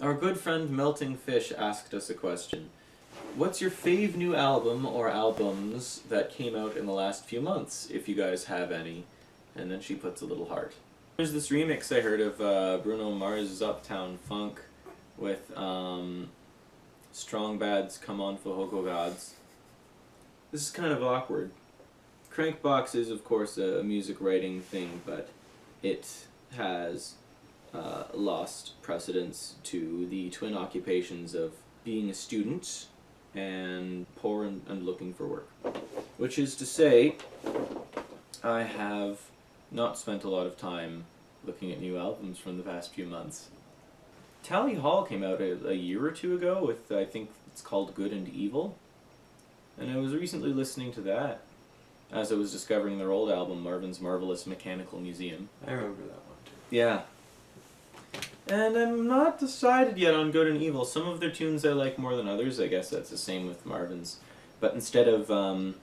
Our good friend Meltingfish asked us a question. What's your fave new album or albums that came out in the last few months, if you guys have any? And then she puts a little heart. There's this remix I heard of Bruno Mars' Uptown Funk with Strong Bad's Come On Fahoko Gods. This is kind of awkward. Crankbox is, of course, a music writing thing, but it has lost precedence to the twin occupations of being a student and poor and looking for work. Which is to say, I have not spent a lot of time looking at new albums from the past few months. Tally Hall came out a year or two ago with, I think it's called Good and Evil, and I was recently listening to that as I was discovering their old album, Marvin's Marvelous Mechanical Museum. I remember that one too. Yeah. And I'm not decided yet on Good and Evil. Some of their tunes I like more than others. I guess that's the same with Marvin's. But instead of the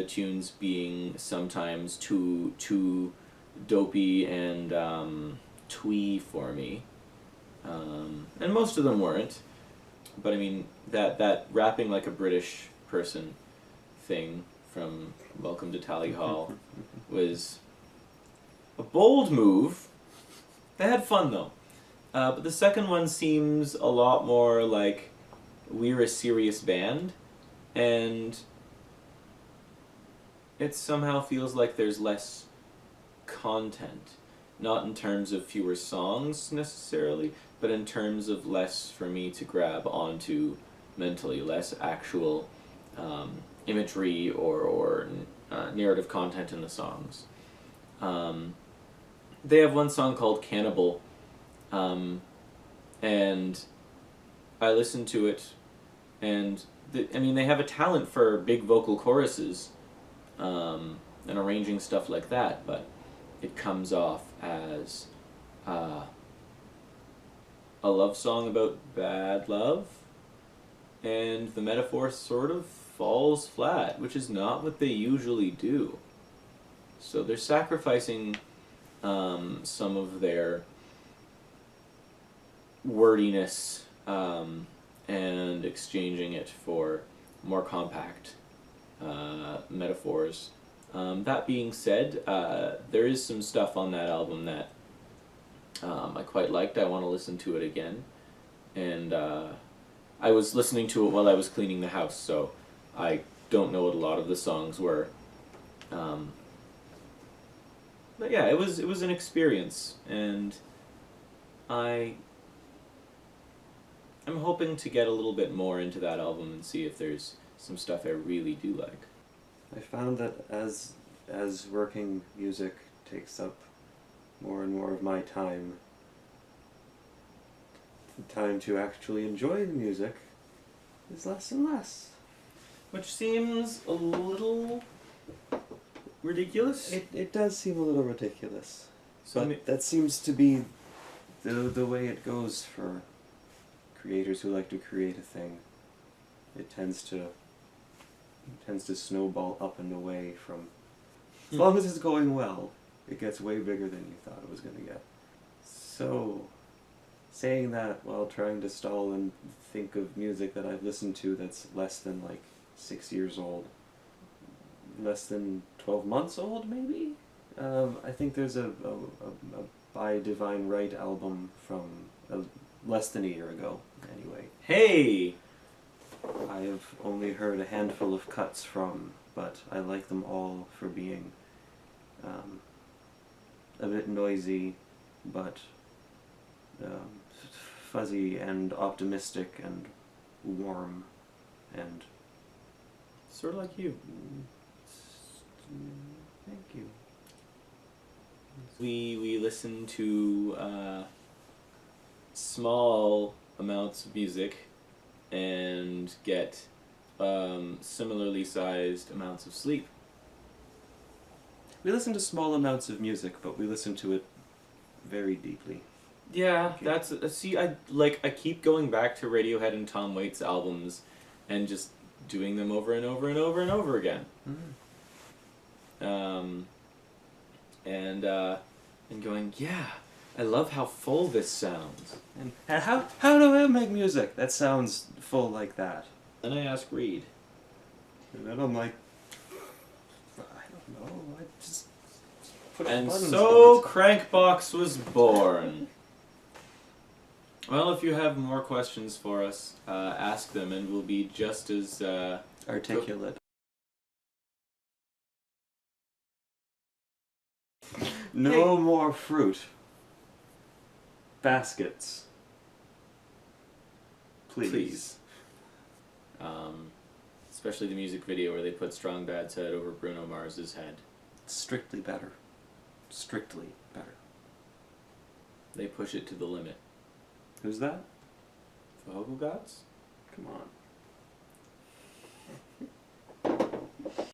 tunes being sometimes too dopey and twee for me, and most of them weren't. But I mean that rapping like a British person thing from Welcome to Tally Hall was a bold move. They had fun though. But the second one seems a lot more like we're a serious band, and it somehow feels like there's less content. Not in terms of fewer songs necessarily, but in terms of less for me to grab onto mentally, less actual imagery or narrative content in the songs. They have one song called Cannibal, and I listened to it, and they have a talent for big vocal choruses and arranging stuff like that, but it comes off as a love song about bad love, and the metaphor sort of falls flat, which is not what they usually do. So they're sacrificing some of their wordiness and exchanging it for more compact metaphors. That being said, there is some stuff on that album that I quite liked. I want to listen to it again. And I was listening to it while I was cleaning the house, so I don't know what a lot of the songs were. But yeah, it was an experience, and I'm hoping to get a little bit more into that album and see if there's some stuff I really do like. I found that as working music takes up more and more of my time, the time to actually enjoy the music is less and less. Which seems a little ridiculous. It does seem a little ridiculous. So but that seems to be the way it goes for creators who like to create a thing. It tends to snowball up and away from... As long as it's going well, it gets way bigger than you thought it was going to get. So, saying that while trying to stall and think of music that I've listened to that's less than 6 years old, less than 12 months old maybe? I think there's a By Divine Right album from less than a year ago, anyway. Hey! I have only heard a handful of cuts from, but I like them all for being a bit noisy, but fuzzy and optimistic and warm and... Sort of like you. Thank you. We listen to small amounts of music and get similarly sized amounts of sleep. We listen to small amounts of music, but we listen to it very deeply. Yeah, that's see. I keep going back to Radiohead and Tom Waits albums, and just doing them over and over and over and over again. Mm-hmm. And going, yeah, I love how full this sounds. And how do I make music that sounds full like that? Then I ask Reed. And then I'm like, I don't know. I just put And buttons so on it. Crankbox was born. Well, if you have more questions for us, ask them, and we'll be just as Articulate. No more fruit. Baskets. Please. Especially the music video where they put Strong Bad's head over Bruno Mars's head. Strictly better. Strictly better. They push it to the limit. Who's that? The Hogo Gods? Come on.